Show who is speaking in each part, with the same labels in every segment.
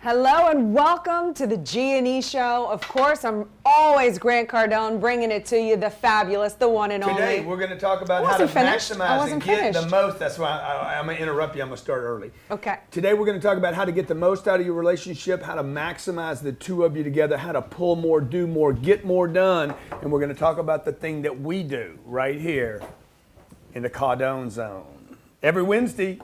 Speaker 1: Hello and welcome to the G&E Show. Of course, I'm always Grant Cardone bringing it to you, the fabulous, the one and only.
Speaker 2: Today, we're going to talk about how to maximize and get the most. That's why I'm going to interrupt you. I'm going to start early.
Speaker 1: Okay.
Speaker 2: Today, we're going to talk about how to get the most out of your relationship, how to maximize the two of you together, how to pull more, do more, get more done. And we're going to talk about the thing that we do right here in the Cardone Zone. Every Wednesday.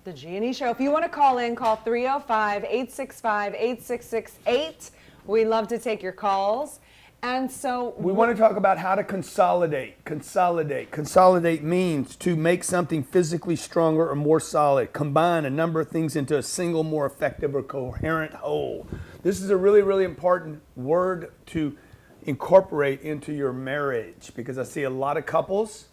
Speaker 1: The G&E Show. If you want to call in, call 305-865-8668. We love to take your calls. And so
Speaker 2: we want to talk about how to consolidate. Consolidate means to make something physically stronger or more solid. Combine a number of things into a single, more effective or coherent whole. This is a really, really important word to incorporate into your marriage because I see a lot of couples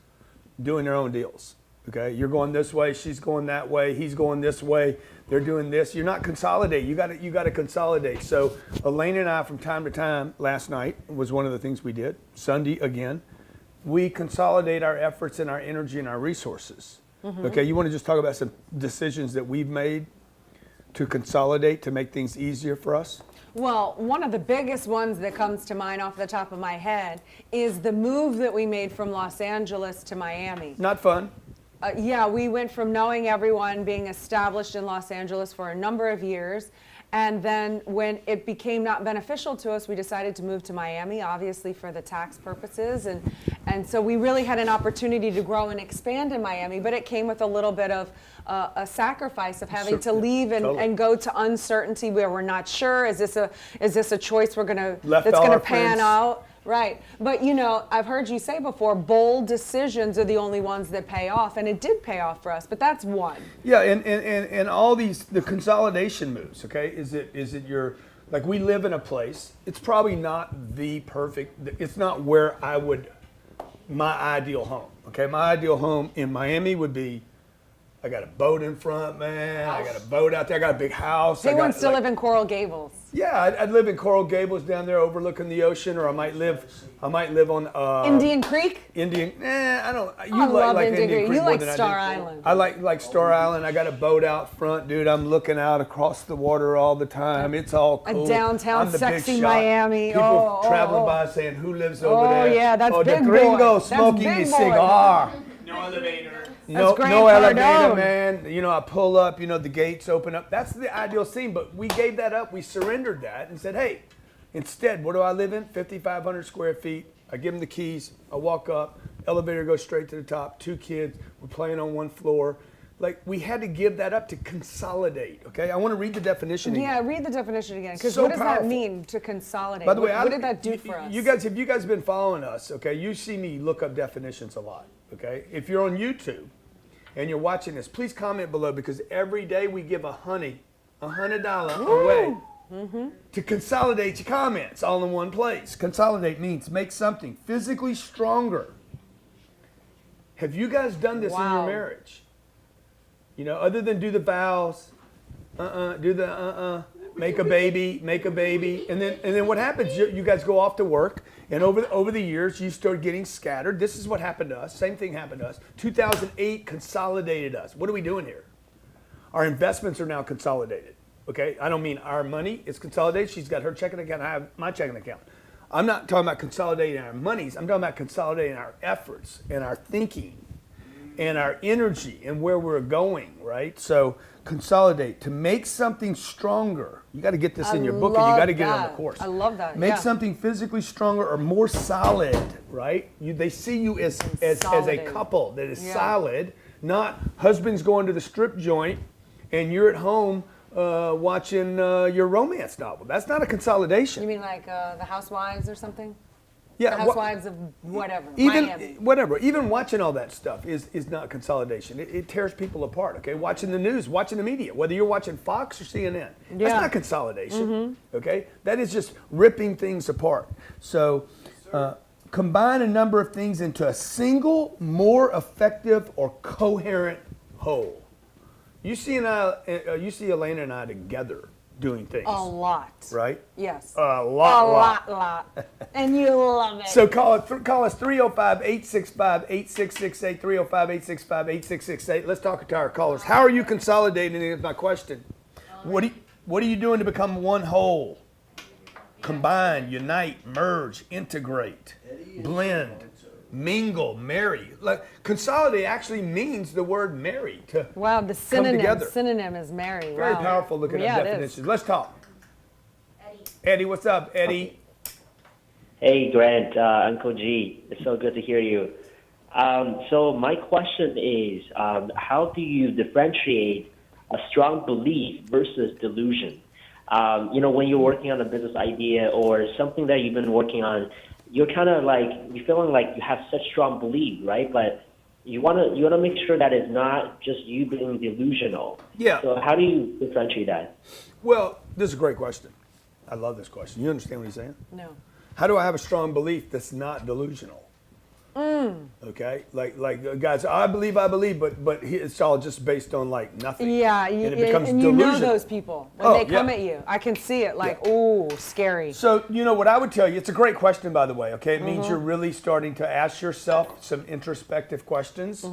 Speaker 2: doing their own deals. Okay, you're going this way, she's going that way, he's going this way, they're doing this. You're not consolidating. You got to consolidate. So Elena and I, from time to time, last night was one of the things we did. Sunday again, we consolidate our efforts and our energy and our resources. Mm-hmm. Okay, you want to just talk about some decisions that we've made to consolidate to make things easier for us?
Speaker 1: Well, one of the biggest ones that comes to mind off the top of my head is the move that we made from Los Angeles to Miami.
Speaker 2: Not fun.
Speaker 1: Yeah, we went from knowing everyone, being established in Los Angeles for a number of years, and then when it became not beneficial to us, we decided to move to Miami, obviously for the tax purposes, and so we really had an opportunity to grow and expand in Miami, but it came with a little bit of a sacrifice of having to leave and go to uncertainty where we're not sure, is this a choice that's gonna pan out? Right. But, you know, I've heard you say before, bold decisions are the only ones that pay off. And it did pay off for us, but that's one.
Speaker 2: Yeah, and all the consolidation moves, okay? Is it your, like we live in a place, it's probably not the perfect, it's not where my ideal home, okay? My ideal home in Miami would be, I got a boat in front, man. I got a boat out there. I got a big house.
Speaker 1: He wants to live in Coral Gables.
Speaker 2: Yeah, I'd live in Coral Gables down there overlooking the ocean, or I might live on
Speaker 1: Indian Creek?
Speaker 2: I don't.
Speaker 1: I love Indian Creek. You like Star Island.
Speaker 2: I like Star Island. I got a boat out front, dude. I'm looking out across the water all the time. It's all cool.
Speaker 1: A downtown sexy Miami.
Speaker 2: People traveling by saying, "Who lives over there?"
Speaker 1: Oh yeah, that's big
Speaker 2: the gringo
Speaker 1: boy.
Speaker 2: smoking his cigar.
Speaker 3: No elevator.
Speaker 2: No elevator, man. You know, I pull up, you know, the gates open up. That's the ideal scene, but we gave that up. We surrendered that and said, hey, instead, what do I live in? 5,500 square feet. I give them the keys. I walk up. Elevator goes straight to the top. 2 kids. We're playing on 1 floor. Like, we had to give that up to consolidate, okay? I want to read the definition again.
Speaker 1: Yeah, read the definition again, because
Speaker 2: So
Speaker 1: what does
Speaker 2: powerful.
Speaker 1: that mean, to consolidate?
Speaker 2: By the way,
Speaker 1: what did that do for us?
Speaker 2: If you guys have been following us, okay, you see me look up definitions a lot, okay? If you're on YouTube and you're watching this, please comment below, because every day we give $100 away to consolidate your comments all in one place. Consolidate means make something physically stronger. Have you guys done this in your marriage? You know, other than do the vows, make a baby, and then what happens? You guys go off to work, and over the years you start getting scattered. This is what happened to us. Same thing happened to us. 2008 consolidated us. What are we doing here? Our investments are now consolidated. Okay, I don't mean our money is consolidated. She's got her checking account. I have my checking account. I'm not talking about consolidating our monies. I'm talking about consolidating our efforts and our thinking and our energy and where we're going, right? So consolidate, to make something stronger. You got to get this in your book, and you got to get it on the course.
Speaker 1: I love that.
Speaker 2: Make something physically stronger or more solid, right? They see you as a couple that is solid, not husband's going to the strip joint and you're at home watching your romance novel. That's not a consolidation.
Speaker 1: You mean like the Housewives or something?
Speaker 2: Yeah,
Speaker 1: the Housewives of whatever.
Speaker 2: Even watching all that stuff is not consolidation. It tears people apart. Okay, watching the news, watching the media, whether you're watching Fox or CNN, that's not consolidation. Okay, that is just ripping things apart. So combine a number of things into a single, more effective or coherent whole. You see Elena and I together doing things.
Speaker 1: A lot.
Speaker 2: Right?
Speaker 1: Yes.
Speaker 2: A lot.
Speaker 1: And you love it.
Speaker 2: So call us 305-865-8668, 305-865-8668. Let's talk to our callers. How are you consolidating is my question. What What are you doing to become one whole? Combine, unite, merge, integrate, blend, mingle, marry. Like consolidate actually means the word marry.
Speaker 1: Wow, the
Speaker 2: come together.
Speaker 1: synonym is marry.
Speaker 2: Very
Speaker 1: Wow.
Speaker 2: powerful looking
Speaker 1: Yeah,
Speaker 2: at
Speaker 1: it
Speaker 2: definitions.
Speaker 1: is.
Speaker 2: Let's talk. Eddie, what's up, Eddie?
Speaker 3: Hey, Grant, Uncle G. It's so good to hear you. So my question is, how do you differentiate a strong belief versus delusion? When you're working on a business idea or something that you've been working on, you're kind of like, you're feeling like you have such strong belief, right? But you want to make sure that it's not just you being delusional.
Speaker 2: Yeah.
Speaker 3: So how do you differentiate that?
Speaker 2: Well, this is a great question. I love this question. You understand what he's saying?
Speaker 1: No.
Speaker 2: How do I have a strong belief that's not delusional? Okay, like guys, I believe, but it's all just based on like nothing.
Speaker 1: Yeah,
Speaker 2: and it becomes
Speaker 1: and you know
Speaker 2: delusional.
Speaker 1: those people when they come at you. I can see it like, ooh, scary.
Speaker 2: So what I would tell you, it's a great question, by the way. Okay, it means you're really starting to ask yourself some introspective questions.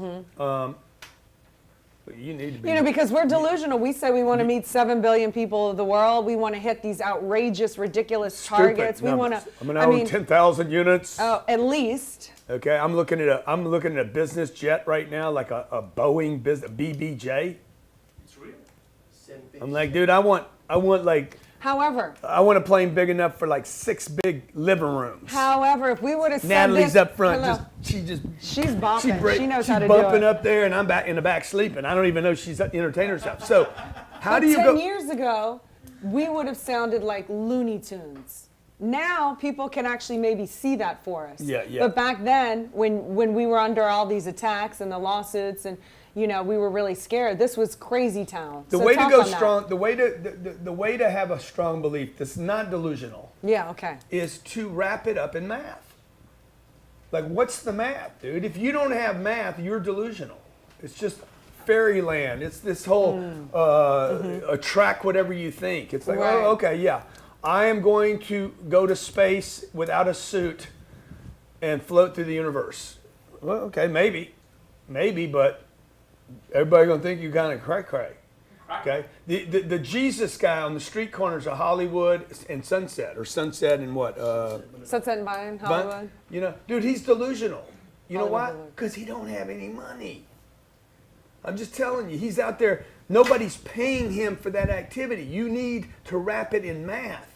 Speaker 2: You need to be.
Speaker 1: Because we're delusional. We say we want to meet 7 billion people of the world. We want to hit these outrageous, ridiculous targets. We want to.
Speaker 2: I'm gonna own 10,000 units.
Speaker 1: Oh, at least.
Speaker 2: Okay, I'm looking at a business jet right now, like a Boeing business BBJ.
Speaker 4: It's real. Same thing.
Speaker 2: I'm like, dude, I want
Speaker 1: However,
Speaker 2: a plane big enough for like 6 big living rooms.
Speaker 1: If we would have said
Speaker 2: Natalie's
Speaker 1: this,
Speaker 2: up front.
Speaker 1: hello.
Speaker 2: She's
Speaker 1: She's bopping. She knows how to do
Speaker 2: bumping
Speaker 1: it.
Speaker 2: up there, and I'm back in the back sleeping. I don't even know she's entertaining herself. So, how do you
Speaker 1: 10
Speaker 2: go?
Speaker 1: years ago, we would have sounded like Looney Tunes. Now people can actually maybe see that for us.
Speaker 2: Yeah.
Speaker 1: But back then, when we were under all these attacks and the lawsuits, and we were really scared. This was crazy town.
Speaker 2: The
Speaker 1: So
Speaker 2: way to
Speaker 1: talk
Speaker 2: go
Speaker 1: on that.
Speaker 2: strong, the way to have a strong belief that's not delusional,
Speaker 1: Yeah. Okay.
Speaker 2: is to wrap it up in math. Like, what's the math, dude? If you don't have math, you're delusional. It's just fairyland. It's this whole attract whatever you think. It's like,
Speaker 1: Right.
Speaker 2: oh, okay, yeah. I am going to go to space without a suit and float through the universe. Well, okay, maybe, but everybody's gonna think you kind of cray. Okay, the Jesus guy on the street corners of Hollywood and Sunset, or Sunset and what?
Speaker 1: Sunset and Vine, Hollywood.
Speaker 2: Dude, he's delusional. You know
Speaker 1: Hollywood
Speaker 2: why?
Speaker 1: Boulevard.
Speaker 2: Because he don't have any money. I'm just telling you, he's out there. Nobody's paying him for that activity. You need to wrap it in math.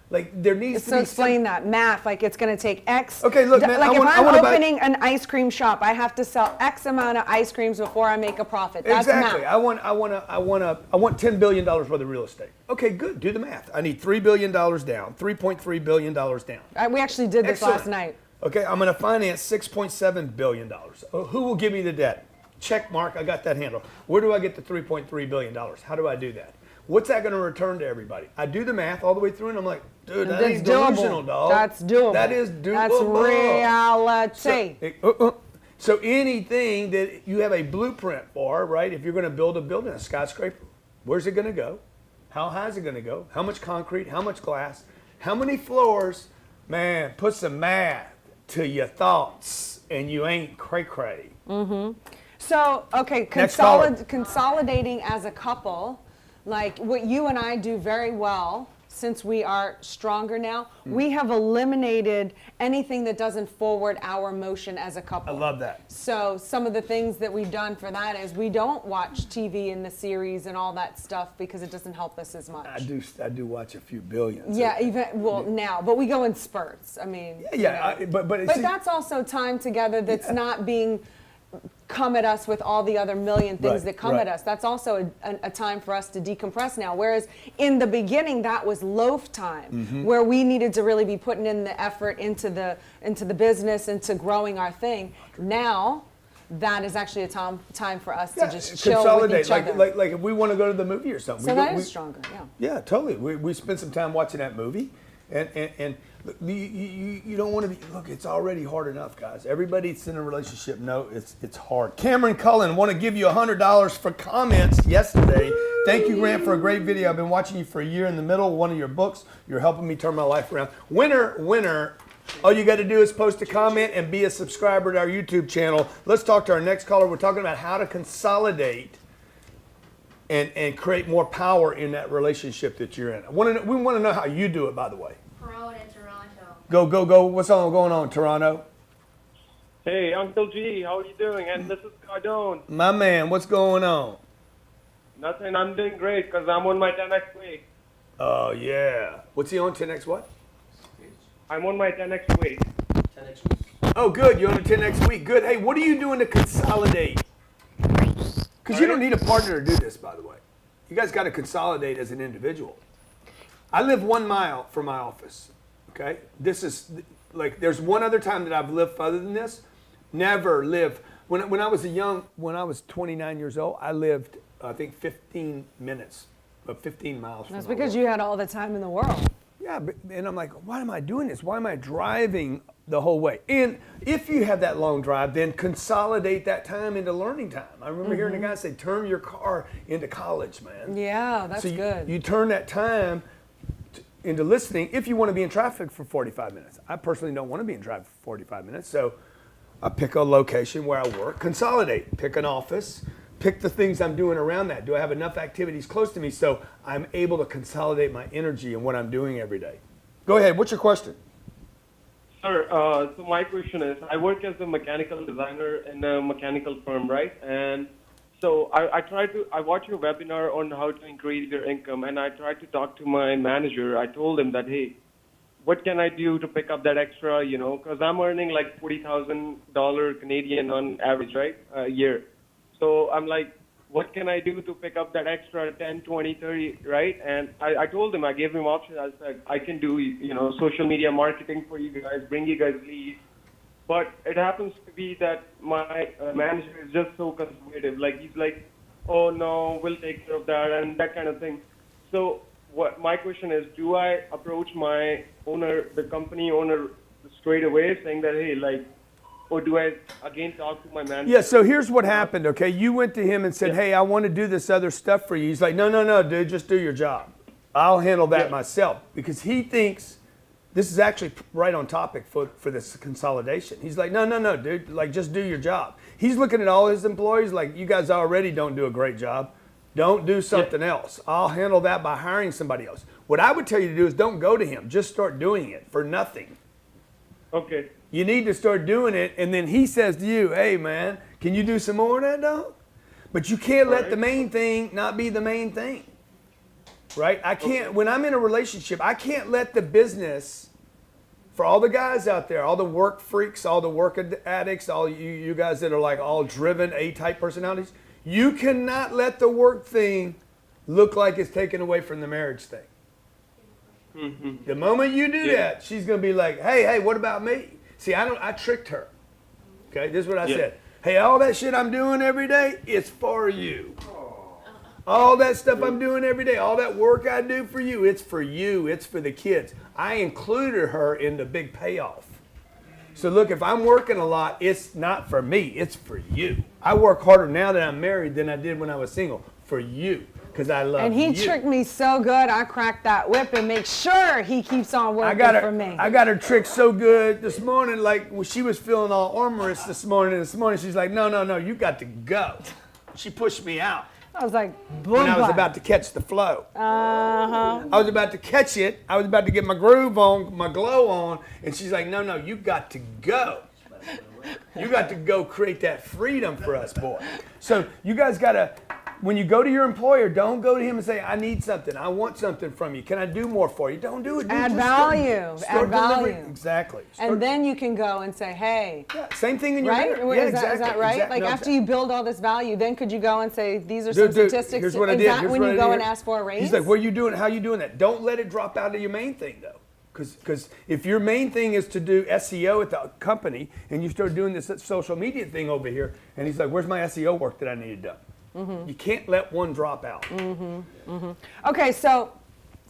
Speaker 2: Like there needs to
Speaker 1: So
Speaker 2: be
Speaker 1: explain that math, like it's going to take X.
Speaker 2: Okay, look, man,
Speaker 1: Like
Speaker 2: I
Speaker 1: if
Speaker 2: wanna
Speaker 1: I'm
Speaker 2: buy-
Speaker 1: opening an ice cream shop, I have to sell X amount of ice creams before I make a profit. That's
Speaker 2: Exactly.
Speaker 1: math.
Speaker 2: I want $10 billion worth of real estate. Okay, good. Do the math. I need $3 billion down, $3.3 billion down.
Speaker 1: We actually did this
Speaker 2: Excellent.
Speaker 1: last night.
Speaker 2: Okay, I'm going to finance $6.7 billion. Who will give me the debt? Check mark. I got that handled. Where do I get the $3.3 billion? How do I do that? What's that going to return to everybody? I do the math all the way through, and I'm like, dude, that ain't delusional, dog.
Speaker 1: That's doable.
Speaker 2: That is doable.
Speaker 1: That's reality.
Speaker 2: So anything that you have a blueprint for, right? If you're going to build a building, a skyscraper, where's it going to go? How high is it going to go? How much concrete? How much glass? How many floors? Man, put some math to your thoughts, and you ain't cray-cray.
Speaker 1: So, okay,
Speaker 2: Next caller.
Speaker 1: consolidating as a couple, like what you and I do very well, since we are stronger now, we have eliminated anything that doesn't forward our motion as a couple.
Speaker 2: I love that.
Speaker 1: So some of the things that we've done for that is we don't watch TV and the series and all that stuff because it doesn't help us as much.
Speaker 2: I do watch a few billions.
Speaker 1: Yeah, now, but we go in spurts. I mean,
Speaker 2: But see,
Speaker 1: that's also time together that's not being come at us with all the other million things
Speaker 2: Right,
Speaker 1: that come
Speaker 2: right.
Speaker 1: at us. That's also a time for us to decompress now. Whereas in the beginning, that was loaf time, where we needed to really be putting in the effort into the business, into growing our thing. Now, that is actually a time for us to just chill with each other.
Speaker 2: like if we want to go to the movie or something.
Speaker 1: So that is stronger, yeah.
Speaker 2: Yeah, totally. We spend some time watching that movie, and you don't want to be. Look, it's already hard enough, guys. Everybody that's in a relationship know it's hard. Cameron Cullen, want to give you $100 for comments yesterday. Thank you, Grant, for a great video. I've been watching you for a year in the middle of one of your books. You're helping me turn my life around. Winner. All you got to do is post a comment and be a subscriber to our YouTube channel. Let's talk to our next caller. We're talking about how to consolidate and create more power in that relationship that you're in. We want to know how you do it, by the way.
Speaker 5: Parole in Toronto.
Speaker 2: Go. What's going on, Toronto?
Speaker 6: Hey, Uncle G, how are you doing? And this is Cardone.
Speaker 2: My man, what's going on?
Speaker 6: Nothing, I'm doing great because I'm on my 10x week.
Speaker 2: Oh, yeah. What's he on? 10X what?
Speaker 6: I'm on my 10x week.
Speaker 4: 10x weeks.
Speaker 2: Oh, good. You're on a 10X week. Good. Hey, what are you doing to consolidate? Because you don't need a partner to do this, by the way. You guys got to consolidate as an individual. I live 1 mile from my office. Okay? This is, like, there's one other time that I've lived other than this. Never lived. When I was 29 years old, I lived, I think, 15 minutes, 15 miles from
Speaker 1: That's
Speaker 2: my
Speaker 1: because
Speaker 2: work.
Speaker 1: you had all the time in the world.
Speaker 2: Yeah, and I'm like, why am I doing this? Why am I driving the whole way? And if you have that long drive, then consolidate that time into learning time. I remember hearing a guy say, turn your car into college, man.
Speaker 1: Yeah, that's
Speaker 2: So
Speaker 1: good.
Speaker 2: you turn that time into listening if you want to be in traffic for 45 minutes. I personally don't want to be in traffic for 45 minutes, so I pick a location where I work, consolidate, pick an office, pick the things I'm doing around that. Do I have enough activities close to me so I'm able to consolidate my energy in what I'm doing every day? Go ahead. What's your question?
Speaker 6: Sir, so my question is, I work as a mechanical designer in a mechanical firm, right? And so I watch your webinar on how to increase your income, and I tried to talk to my manager. I told him that, hey, what can I do to pick up that extra, because I'm earning like $40,000 Canadian on average, right, a year. So I'm like, what can I do to pick up that extra 10, 20, 30, right? And I told him, I gave him options. I said, I can do, social media marketing for you guys, bring you guys leads. But it happens to be that my manager is just so conservative. Like, he's like, oh, no, we'll take care of that and that kind of thing. So my question is, do I approach my owner, the company owner, straight away saying that, hey, like, or do I, again, talk to my manager?
Speaker 2: Yeah, so here's what happened, okay? You went to him and said, hey, I want to do this other stuff for you. He's like, no, dude, just do your job. I'll handle that myself. Because he thinks this is actually right on topic for this consolidation. He's like, no, dude, like, just do your job. He's looking at all his employees like, you guys already don't do a great job. Don't do something else. I'll handle that by hiring somebody else. What I would tell you to do is don't go to him. Just start doing it for nothing.
Speaker 6: Okay.
Speaker 2: You need to start doing it, and then he says to you, hey, man, can you do some more of that, dog? But you can't let the main thing not be the main thing, right? I can't, when I'm in a relationship, I can't let the business, for all the guys out there, all the work freaks, all the work addicts, all you guys that are like all driven A-type personalities, you cannot let the work thing look like it's taken away from the marriage thing.
Speaker 6: Mm-hmm.
Speaker 2: The moment you do that, she's going to be like, hey, what about me? See, I tricked her. Okay, this is what I said. Hey, all that shit I'm doing every day, it's for you. All that stuff I'm doing every day, all that work I do for you, it's for you. It's for the kids. I included her in the big payoff. So look, if I'm working a lot, it's not for me. It's for you. I work harder now that I'm married than I did when I was single. For you. Because I love you.
Speaker 1: And he tricked me so good, I cracked that whip and make sure he keeps on working for me.
Speaker 2: I got her tricked so good this morning, like when she was feeling all amorous this morning, she's like, no, you got to go. She pushed me out.
Speaker 1: I was like, boom.
Speaker 2: When I was about to catch the flow. I was about to catch it. I was about to get my groove on, my glow on, and she's like, no, you got to go. You got to go create that freedom for us, boy. So you guys got to, when you go to your employer, don't go to him and say, I need something. I want something from you. Can I do more for you? Don't do it. Dude.
Speaker 1: Add
Speaker 2: Just
Speaker 1: value.
Speaker 2: Start
Speaker 1: Add value.
Speaker 2: delivering. Exactly.
Speaker 1: And then you can go and say, hey.
Speaker 2: Yeah, same thing in your
Speaker 1: Right?
Speaker 2: marriage. Yeah,
Speaker 1: Is that right?
Speaker 2: Exactly.
Speaker 1: Like
Speaker 2: No,
Speaker 1: after you build all this value, then could you go and say, these are some
Speaker 2: Dude,
Speaker 1: statistics?
Speaker 2: here's what I
Speaker 1: Is
Speaker 2: did.
Speaker 1: that
Speaker 2: Here's
Speaker 1: when
Speaker 2: what
Speaker 1: you
Speaker 2: I
Speaker 1: go
Speaker 2: did.
Speaker 1: and ask for a raise?
Speaker 2: He's like, what are you doing? How are you doing that? Don't let it drop out of your main thing, though. Because if your main thing is to do SEO at the company and you start doing this social media thing over here, and he's like, where's my SEO work that I needed done? Mm-hmm. You can't let one drop out.
Speaker 1: Mm-hmm. Mm-hmm. Okay, so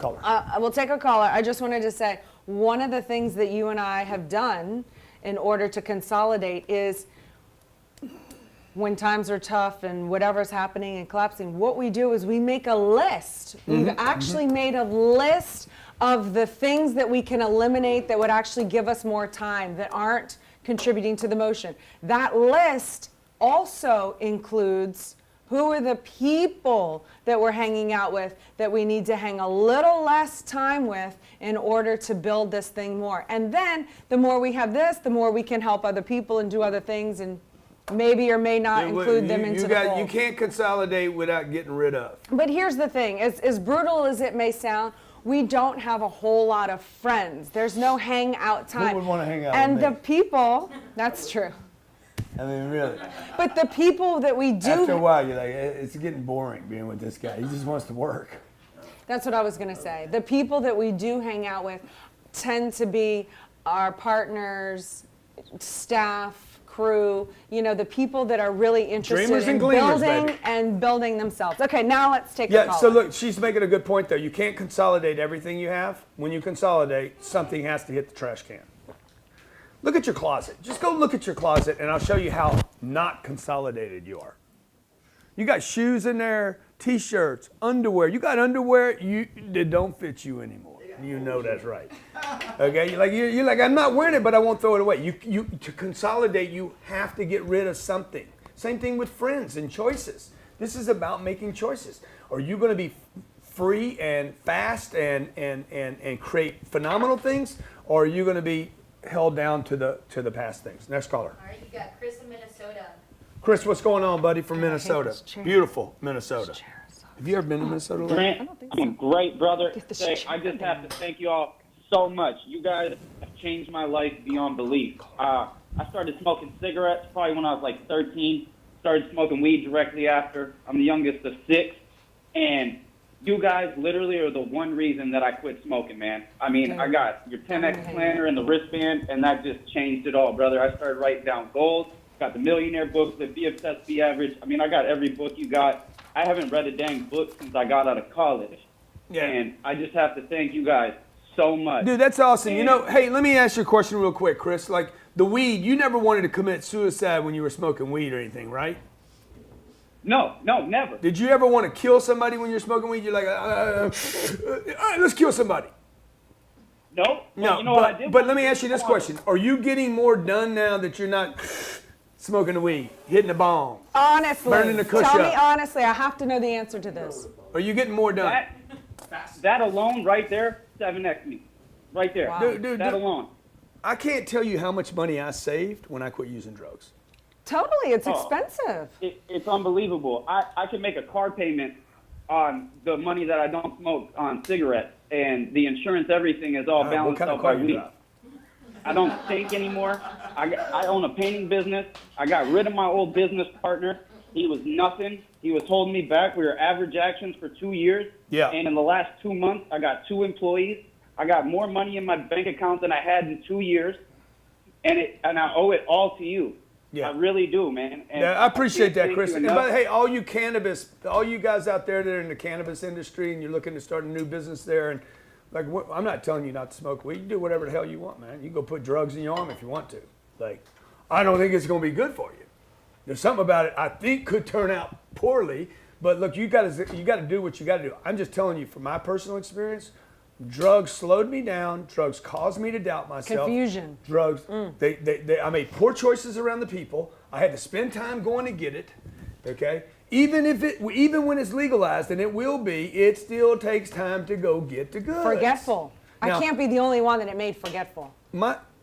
Speaker 1: we'll take a caller. I just wanted to say, one of the things that you and I have done in order to consolidate is when times are tough and whatever's happening and collapsing, what we do is we make a list. We've actually made a list of the things that we can eliminate that would actually give us more time, that aren't contributing to the motion. That list also includes Who are the people that we're hanging out with that we need to hang a little less time with in order to build this thing more? And then the more we have this, the more we can help other people and do other things and maybe or may not include them into the fold.
Speaker 2: You can't consolidate without getting rid of.
Speaker 1: But here's the thing, as brutal as it may sound, we don't have a whole lot of friends. There's no hangout time.
Speaker 2: Who would want to hang out
Speaker 1: and
Speaker 2: with
Speaker 1: the
Speaker 2: me?
Speaker 1: people, that's true.
Speaker 2: I mean, really.
Speaker 1: But the people that we do,
Speaker 2: After a while, you're like, it's getting boring being with this guy. He just wants to work.
Speaker 1: that's what I was going to say. The people that we do hang out with tend to be our partners, staff, crew, you know, the people that are really interested
Speaker 2: Dreamers
Speaker 1: in
Speaker 2: and gleamers,
Speaker 1: building
Speaker 2: baby.
Speaker 1: and building themselves. Okay, now let's take a
Speaker 2: Yeah,
Speaker 1: call.
Speaker 2: so look, she's making a good point, though. You can't consolidate everything you have. When you consolidate, something has to hit the trash can. Look at your closet. Just go look at your closet, and I'll show you how not consolidated you are. You got shoes in there, T-shirts, underwear. You got underwear that don't fit you anymore. You know that's right. Okay, you're like, I'm not wearing it, but I won't throw it away. You to consolidate, you have to get rid of something. Same thing with friends and choices. This is about making choices. Are you going to be free and fast and create phenomenal things, or are you going to be held down to the past things? Next caller.
Speaker 5: All right, you got Chris in Minnesota.
Speaker 2: Chris, what's going on, buddy, from Minnesota?
Speaker 1: this chair.
Speaker 2: Beautiful Minnesota. Have you ever been to Minnesota? Larry?
Speaker 7: Grant, I'm great, brother.
Speaker 1: Get the
Speaker 7: Say,
Speaker 1: shit
Speaker 7: I just
Speaker 1: down.
Speaker 7: have to thank you all so much. You guys have changed my life beyond belief. I started smoking cigarettes probably when I was like 13. Started smoking weed directly after. I'm the youngest of 6. And you guys literally are the one reason that I quit smoking, man. I mean, I got your 10X planner and the wristband, and that just changed it all, brother. I started writing down goals, got the millionaire booklet, Be Obsessed, Be Average. I mean, I got every book you got. I haven't read a dang book since I got out of college.
Speaker 2: Yeah.
Speaker 7: And I just have to thank you guys so much.
Speaker 2: Dude, that's awesome. You know, hey, let me ask you a question real quick, Chris. Like, the weed, you never wanted to commit suicide when you were smoking weed or anything, right?
Speaker 7: No, never.
Speaker 2: Did you ever want to kill somebody when you're smoking weed? You're like, all right, let's kill somebody.
Speaker 7: Nope.
Speaker 2: No,
Speaker 7: Well, you know what I did?
Speaker 2: but let me ask you this question. Are you getting more done now that you're not smoking the weed, hitting the bong?
Speaker 1: Honestly,
Speaker 2: Burning the kush
Speaker 1: tell me
Speaker 2: up.
Speaker 1: honestly, I have to know the answer to this.
Speaker 2: Are you getting more done?
Speaker 7: That alone right there, 7X me. Right there.
Speaker 1: Wow.
Speaker 2: Dude,
Speaker 7: That alone.
Speaker 2: I can't tell you how much money I saved when I quit using drugs.
Speaker 1: Totally, it's
Speaker 7: Oh.
Speaker 1: expensive.
Speaker 7: It's unbelievable. I can make a car payment on the money that I don't smoke on cigarettes, and the insurance, everything is all
Speaker 2: What
Speaker 7: balanced
Speaker 2: kind of
Speaker 7: out
Speaker 2: car
Speaker 7: by
Speaker 2: you
Speaker 7: weed.
Speaker 2: drive?
Speaker 7: I don't stink anymore. I own a painting business. I got rid of my old business partner. He was nothing. He was holding me back. We were average actions for 2 years.
Speaker 2: Yeah.
Speaker 7: And in the last 2 months, I got 2 employees. I got more money in my bank account than I had in 2 years. And I owe it all to you.
Speaker 2: Yeah.
Speaker 7: I really do, man. And
Speaker 2: Yeah, I appreciate
Speaker 7: can't
Speaker 2: that,
Speaker 7: thank
Speaker 2: Chris.
Speaker 7: you
Speaker 2: And
Speaker 7: enough.
Speaker 2: but hey, all you guys out there that are in the cannabis industry and you're looking to start a new business there, and like, I'm not telling you not to smoke weed. You do whatever the hell you want, man. You can go put drugs in your arm if you want to. Like, I don't think it's going to be good for you. There's something about it I think could turn out poorly, but look, you got to do what you got to do. I'm just telling you from my personal experience. Drugs slowed me down. Drugs caused me to doubt myself.
Speaker 1: Confusion.
Speaker 2: Drugs. I made poor choices around the people. I had to spend time going to get it. Okay. Even when it's legalized, and it will be, it still takes time to go get the goods.
Speaker 1: Forgetful.
Speaker 2: Now-
Speaker 1: I can't be the only one that it made forgetful.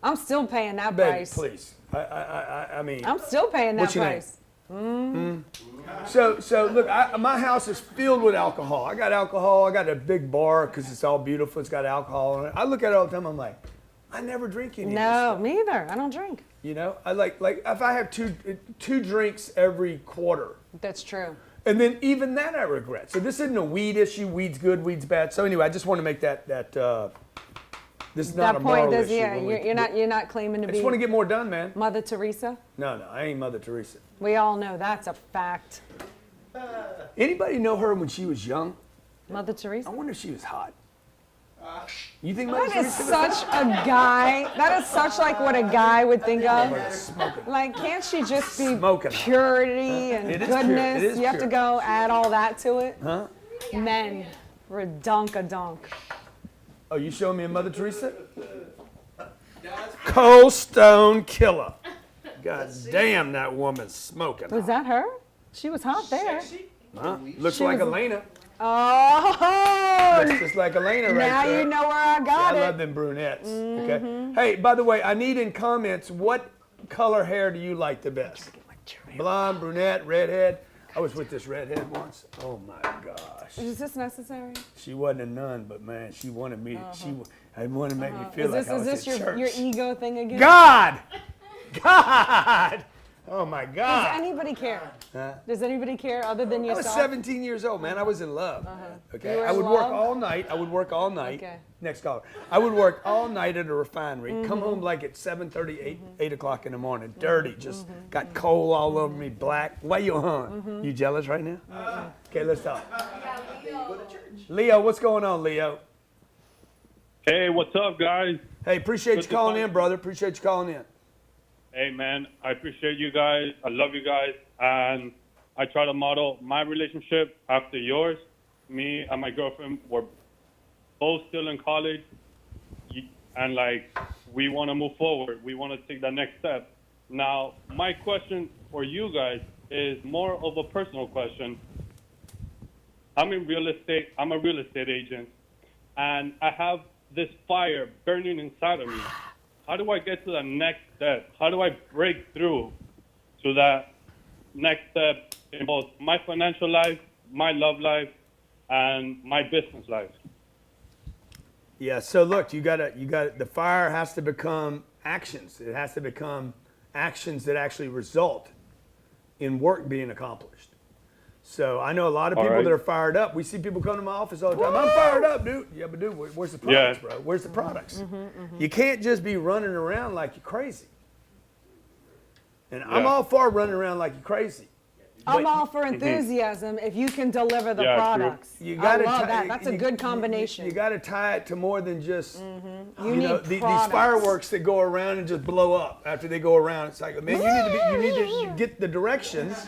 Speaker 2: I'm
Speaker 1: still paying that
Speaker 2: baby,
Speaker 1: price.
Speaker 2: please. I mean.
Speaker 1: I'm still paying that
Speaker 2: What's your name?
Speaker 1: price.
Speaker 2: So look, my house is filled with alcohol. I got alcohol. I got a big bar because it's all beautiful. It's got alcohol in it. I look at it all the time. I'm like, I never drink any of this
Speaker 1: No,
Speaker 2: stuff.
Speaker 1: me either. I don't drink.
Speaker 2: You know, I like if I have two drinks every quarter,
Speaker 1: That's true.
Speaker 2: and then even that I regret. So this isn't a weed issue. Weed's good. Weed's bad. So anyway, I just want to make that this is not a
Speaker 1: That
Speaker 2: moral
Speaker 1: point is,
Speaker 2: issue.
Speaker 1: yeah,
Speaker 2: when we-
Speaker 1: you're not claiming to
Speaker 2: I
Speaker 1: be
Speaker 2: just want to get more done, man.
Speaker 1: Mother Teresa.
Speaker 2: No, I ain't Mother Teresa.
Speaker 1: We all know that's a fact.
Speaker 2: Anybody know her when she was young?
Speaker 1: Mother
Speaker 2: I
Speaker 1: Teresa.
Speaker 2: wonder if she was hot. You think Mother
Speaker 1: That is
Speaker 2: Teresa?
Speaker 1: such a guy. That is such like what a guy would think of.
Speaker 2: Smoking.
Speaker 1: Like, can't she just be
Speaker 2: Smoking.
Speaker 1: purity and
Speaker 2: It is pure.
Speaker 1: goodness?
Speaker 2: It is
Speaker 1: You have to
Speaker 2: pure.
Speaker 1: go add all that to it.
Speaker 2: Huh?
Speaker 1: Men, redunk-a-dunk.
Speaker 2: Oh, you showing me a Mother Teresa? Cold Stone Killer. God damn, that woman's smoking.
Speaker 1: Was that her? She was hot there.
Speaker 2: Huh? Looks
Speaker 1: She
Speaker 2: like
Speaker 1: was-
Speaker 2: Elena.
Speaker 1: Oh,
Speaker 2: Looks just like Elena right
Speaker 1: now
Speaker 2: there.
Speaker 1: you know where I
Speaker 2: I
Speaker 1: got
Speaker 2: love
Speaker 1: it.
Speaker 2: them brunettes. Okay. Hey, by the way, I need in comments, what color hair do you like the best? Blonde, brunette, redhead? I was with this redhead once. Oh my gosh.
Speaker 1: Is this necessary?
Speaker 2: She wasn't a nun, but man, she wanted me. I wanted to make me feel like I was
Speaker 1: Is this
Speaker 2: at church.
Speaker 1: your ego thing again?
Speaker 2: God! God! Oh my
Speaker 1: Does
Speaker 2: God!
Speaker 1: anybody care?
Speaker 2: Huh?
Speaker 1: Does anybody care other than
Speaker 2: I was
Speaker 1: yourself?
Speaker 2: 17 years old, man. I was in love. Okay.
Speaker 1: You were
Speaker 2: I would
Speaker 1: in
Speaker 2: work
Speaker 1: love?
Speaker 2: all night. I would work all night.
Speaker 1: Okay.
Speaker 2: Next caller. I would work all night at a refinery. Come home like at 7:30, 8 o'clock in the morning. Dirty, just got coal all over me, black. Why you on? You jealous right now? Okay, let's talk. Leo, what's going on, Leo?
Speaker 8: Hey, what's up, guys?
Speaker 2: Hey, appreciate
Speaker 8: Good
Speaker 2: you
Speaker 8: to
Speaker 2: calling
Speaker 8: talk.
Speaker 2: in, brother. Appreciate you calling in.
Speaker 8: Hey, man, I appreciate you guys. I love you guys. And I try to model my relationship after yours. Me and my girlfriend were both still in college. And, like, we want to move forward. We want to take the next step. Now, my question for you guys is more of a personal question. I'm in real estate. I'm a real estate agent. And I have this fire burning inside of me. How do I get to the next step? How do I break through to that next step in both my financial life, my love life, and my business life?
Speaker 2: Yeah, so look, the fire has to become actions. It has to become actions that actually result in work being accomplished. So I know a lot of
Speaker 8: All
Speaker 2: people
Speaker 8: right.
Speaker 2: that are fired up. We see people come to my office all the time. I'm fired up, dude. Yeah, but dude, where's the products,
Speaker 8: Yeah.
Speaker 2: bro? Where's the products? You can't just be running around like you're crazy. And I'm
Speaker 8: Yeah.
Speaker 2: all for running around like you're crazy.
Speaker 1: I'm
Speaker 2: But
Speaker 1: all for enthusiasm if you can deliver the
Speaker 8: Yeah, true.
Speaker 1: products.
Speaker 2: You
Speaker 1: I
Speaker 2: gotta
Speaker 1: love
Speaker 2: tie-
Speaker 1: that. That's a good combination.
Speaker 2: You got to tie it to more than just
Speaker 1: You need
Speaker 2: these
Speaker 1: products.
Speaker 2: fireworks that go around and just blow up after they go around. It's like, man, you need to get the directions.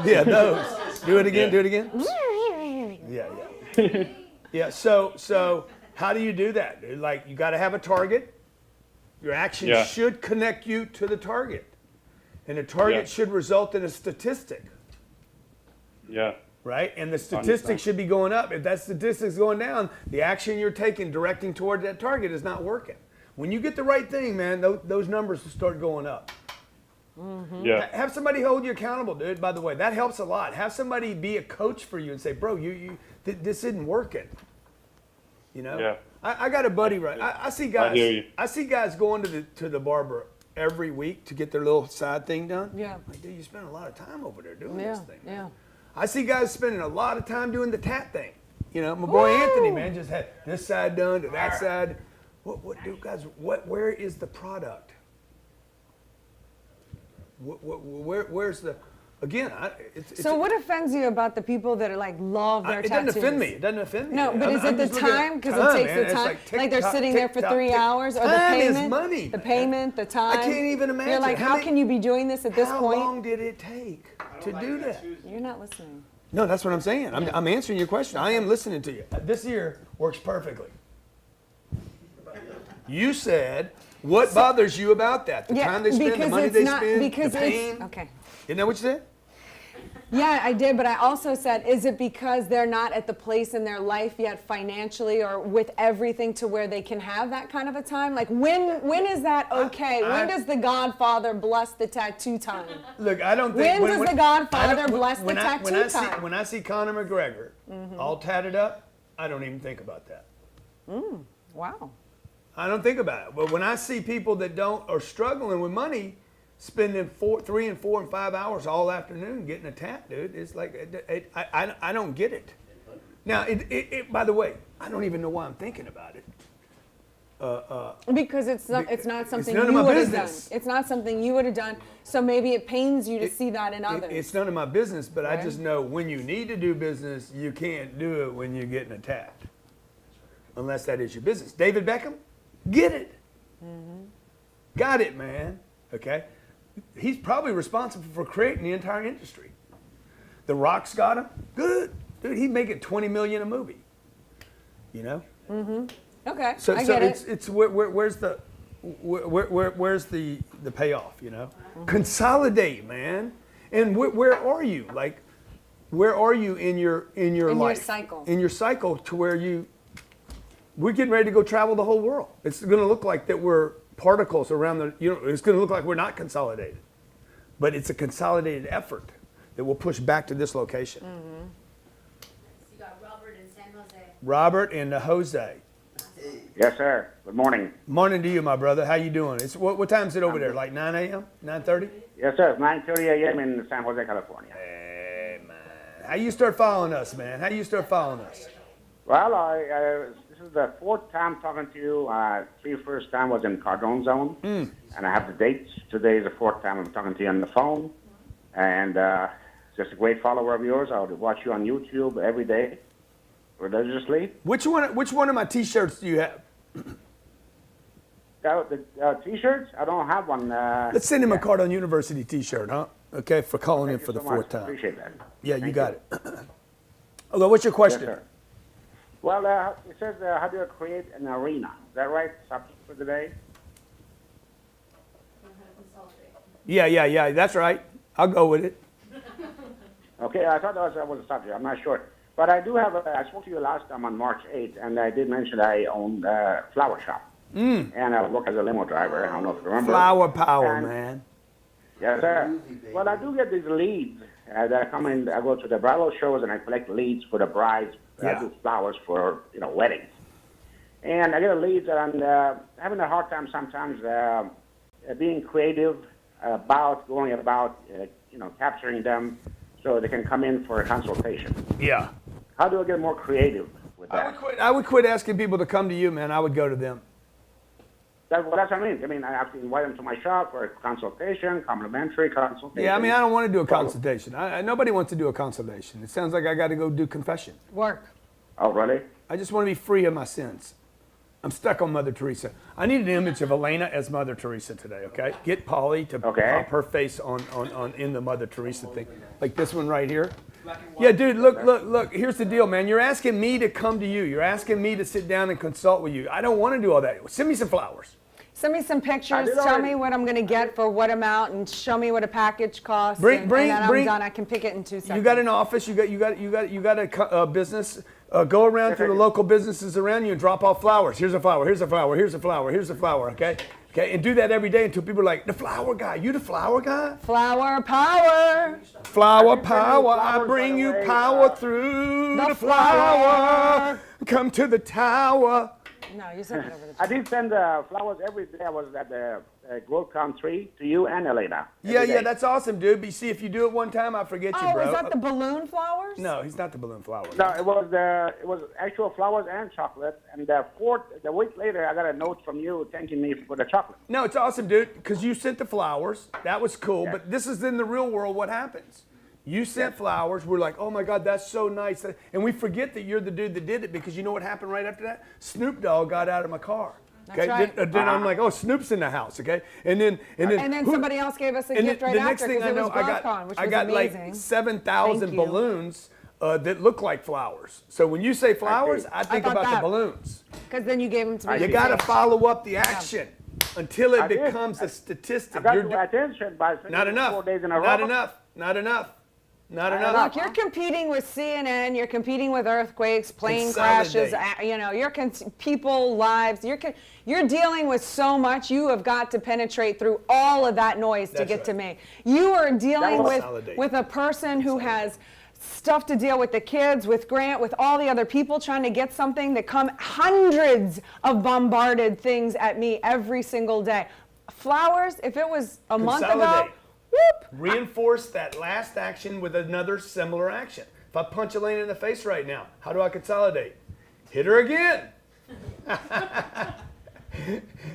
Speaker 2: Yeah, those. Do it again. Do it again. Yeah. Yeah. So how do you do that? Like, you got to have a target. Your action
Speaker 8: Yeah.
Speaker 2: should connect you to the target, and the target
Speaker 8: Yeah.
Speaker 2: should result in a statistic.
Speaker 8: Yeah.
Speaker 2: Right? And the statistic should be going up. If that statistic's going down, the action you're taking directing toward that target is not working. When you get the right thing, man, those numbers will start going up.
Speaker 8: Yeah.
Speaker 2: Have somebody hold you accountable, dude. By the way, that helps a lot. Have somebody be a coach for you and say, bro, this isn't working. You know?
Speaker 8: Yeah.
Speaker 2: I got a buddy, right? I see guys.
Speaker 8: I hear you.
Speaker 2: I see guys going to the barber every week to get their little side thing done.
Speaker 1: Yeah.
Speaker 2: Like, dude, you spend a lot of time over there doing
Speaker 1: Yeah,
Speaker 2: this thing.
Speaker 1: yeah.
Speaker 2: I see guys spending a lot of time doing the tat thing. You know, my boy Anthony, man, just had this side done to that side. What do guys? Where is the product? Where's the? Again, it's.
Speaker 1: So what offends you about the people that are like love their
Speaker 2: It
Speaker 1: tattoos?
Speaker 2: doesn't offend me. It doesn't offend me.
Speaker 1: No, but is it the
Speaker 2: just looking at
Speaker 1: time? Because it takes
Speaker 2: man.
Speaker 1: the
Speaker 2: It's
Speaker 1: time. Like they're
Speaker 2: tick-tock,
Speaker 1: sitting there for
Speaker 2: tick-tock,
Speaker 1: 3
Speaker 2: tick-
Speaker 1: hours, or the
Speaker 2: Time
Speaker 1: payment.
Speaker 2: is money.
Speaker 1: The
Speaker 2: man.
Speaker 1: payment, the time.
Speaker 2: I can't even imagine.
Speaker 1: You're like, how can you be doing this at this
Speaker 2: How
Speaker 1: point?
Speaker 2: long did it take to do that?
Speaker 1: You're not listening.
Speaker 2: No, that's what I'm saying. I'm answering your question. I am listening to you. This year works perfectly. You said, what bothers you about that? The time they spend, the money they spend,
Speaker 1: because
Speaker 2: the pain?
Speaker 1: it's okay.
Speaker 2: Isn't that what you said?
Speaker 1: Yeah, I did, but I also said, is it because they're not at the place in their life yet financially or with everything to where they can have that kind of a time? Like, when is that okay? When does the Godfather bless the tattoo time?
Speaker 2: Look, I don't think.
Speaker 1: When does the Godfather
Speaker 2: I don't-
Speaker 1: bless the
Speaker 2: when I- when
Speaker 1: tattoo
Speaker 2: I see-
Speaker 1: time?
Speaker 2: When I see Conor McGregor all tatted up, I don't even think about that.
Speaker 1: Wow.
Speaker 2: I don't think about it. But when I see people that are struggling with money, spending 3 and 4 and 5 hours all afternoon getting a tat, dude, it's like I don't get it. Now, by the way, I don't even know why I'm thinking about it.
Speaker 1: Because it's not something
Speaker 2: none of
Speaker 1: you
Speaker 2: my
Speaker 1: would have done.
Speaker 2: business.
Speaker 1: It's not something you would have done. So maybe it pains you to see that in others.
Speaker 2: It's none of my business, but I
Speaker 1: Right.
Speaker 2: just know when you need to do business, you can't do it when you're getting attacked. Unless that is your business. David Beckham, get it. Got it, man. Okay? He's probably responsible for creating the entire industry. The Rock's got him. Good. Dude, he's making $20 million a movie. You know?
Speaker 1: Okay,
Speaker 2: So,
Speaker 1: I
Speaker 2: so
Speaker 1: get it.
Speaker 2: it's where's the payoff, you know? Consolidate, man. And where are you? Like, where are you in your life?
Speaker 1: cycle.
Speaker 2: In your cycle to where we're getting ready to go travel the whole world. It's going to look like that we're particles around it's going to look like we're not consolidated. But it's a consolidated effort that will push back to this location.
Speaker 5: You got Robert in San Jose.
Speaker 2: Robert and Jose.
Speaker 9: Yes, sir. Good morning.
Speaker 2: Morning to you, my brother. How you doing? What time is it over there? Like 9 a.m.? 9:30?
Speaker 9: Yes, sir. It's 9:30 a.m. in San Jose, California.
Speaker 2: Hey, man. How you start following us, man? How you start following us?
Speaker 9: Well, this is the fourth time talking to you. First time was in Cardone Zone, and I have the dates. Today is the fourth time I'm talking to you on the phone, and just a great follower of yours. I would watch you on YouTube every day, religiously.
Speaker 2: Which one of my T-shirts do you have?
Speaker 9: The T-shirts? I don't have one.
Speaker 2: Let's send him a Cardone University T-shirt, huh? Okay, for calling in
Speaker 9: Thank
Speaker 2: for
Speaker 9: you
Speaker 2: the
Speaker 9: so
Speaker 2: fourth
Speaker 9: much.
Speaker 2: time.
Speaker 9: Appreciate that.
Speaker 2: Yeah, you
Speaker 9: Thank
Speaker 2: got it. Okay, what's your
Speaker 9: Yes,
Speaker 2: question?
Speaker 9: sir. Well, it says, how do you create an arena? Is that right? Subject for today?
Speaker 2: Yeah, that's right. I'll go with it.
Speaker 9: Okay, I thought that was a subject. I'm not sure. But I do have I spoke to you last time on March 8th, and I did mention I own a flower shop. And I work as a limo driver. I don't know if you remember.
Speaker 2: Flower power,
Speaker 9: And-
Speaker 2: man.
Speaker 9: Yes, sir. Well, I do get these leads that come in. I go to the bridal shows, and I collect leads for the brides.
Speaker 2: Yeah.
Speaker 9: I do flowers for, weddings. And I get a leads, and I'm having a hard time sometimes being creative going about, capturing them so they can come in for a consultation.
Speaker 2: Yeah.
Speaker 9: How do I get more creative with that?
Speaker 2: I would quit asking people to come to you, man. I would go to them.
Speaker 9: That's what I mean. I have to invite them to my shop for a consultation, complimentary consultation.
Speaker 2: Yeah, I don't want to do a consultation. Nobody wants to do a consultation. It sounds like I got to go do confession.
Speaker 1: Work.
Speaker 9: Oh, really?
Speaker 2: I just want to be free of my sins. I'm stuck on Mother Teresa. I need an image of Elena as Mother Teresa today, okay? Get Polly to pop her face on in the Mother Teresa thing. Like this one right here. Yeah, dude, look. Here's the deal, man. You're asking me to come to you. You're asking me to sit down and consult with you. I don't want to do all that. Send me some flowers.
Speaker 1: Send me some pictures. Tell me what I'm going to get for what amount, and show me what a package costs. And then I'm done. I can pick it in 2 seconds.
Speaker 2: You got an office. You got a business. Go around to the local businesses around you and drop off flowers. Here's a flower. Here's a flower. Here's a flower. Here's a flower. Okay. Okay, and do that every day until people are like, the flower guy. You the flower guy?
Speaker 1: Flower power.
Speaker 2: Flower power. I bring you power through the flower. Come to the tower.
Speaker 1: No, you sent it over the
Speaker 9: I did send flowers every day. I was at the Grove Country to you and Elena.
Speaker 2: Yeah, that's awesome, dude. But you see, if you do it one time, I forget you, bro.
Speaker 1: Oh, is that the balloon flowers?
Speaker 2: No, he's not the balloon flower.
Speaker 9: No, it was actual flowers and chocolate. And the week later, I got a note from you thanking me for the chocolate.
Speaker 2: No, it's awesome, dude, because you sent the flowers. That was cool. Yeah. But this is in the real world what happens. You sent flowers. We're like, oh, my God, that's so nice. And we forget that you're the dude that did it, because you know what happened right after that? Snoop Dogg got out of my car. Okay,
Speaker 1: that's right.
Speaker 2: Then I'm like, oh, Snoop's in the house, okay? And then
Speaker 1: somebody else gave us a gift right after, because it was GrowthCon, which was amazing.
Speaker 2: Like 7,000 balloons that look like flowers. So when you say flowers, I think about the balloons.
Speaker 1: Because then you gave them to me.
Speaker 2: You got to follow up the action until it becomes a statistic.
Speaker 9: I got your attention by
Speaker 2: not enough.
Speaker 9: 4 days in a row.
Speaker 2: Not enough. Not enough. Not enough.
Speaker 1: Look, you're competing with CNN. You're competing with earthquakes, plane crashes. You're people lives. You're dealing with so much. You have got to penetrate through all of that noise to get to me. You are dealing with a person who has stuff to deal with, the kids, with Grant, with all the other people trying to get something that come hundreds of bombarded things at me every single day. Flowers, if it was a month ago. Whoop.
Speaker 2: Reinforce that last action with another similar action. If I punch Elena in the face right now, how do I consolidate? Hit her again.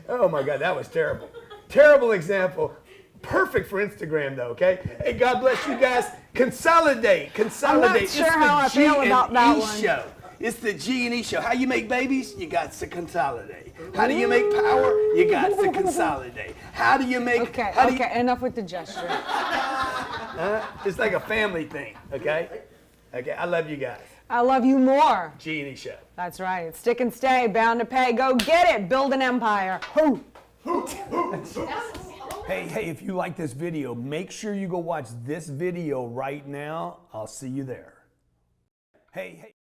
Speaker 2: Oh my God, that was terrible. Terrible example. Perfect for Instagram though, okay? Hey, God bless you guys. Consolidate.
Speaker 1: I'm not sure how I feel about that one.
Speaker 2: Show. It's the G&E Show. How you make babies? You got to consolidate. How do you make power? You got to consolidate. How do you make...
Speaker 1: Okay, enough with the gesture.
Speaker 2: It's like a family thing, okay? Okay, I love you guys.
Speaker 1: I love you more.
Speaker 2: G&E Show.
Speaker 1: That's right. Stick and stay, bound to pay. Go get it. Build an empire. Hoo.
Speaker 2: Hey, if you like this video, make sure you go watch this video right now. I'll see you there. Hey.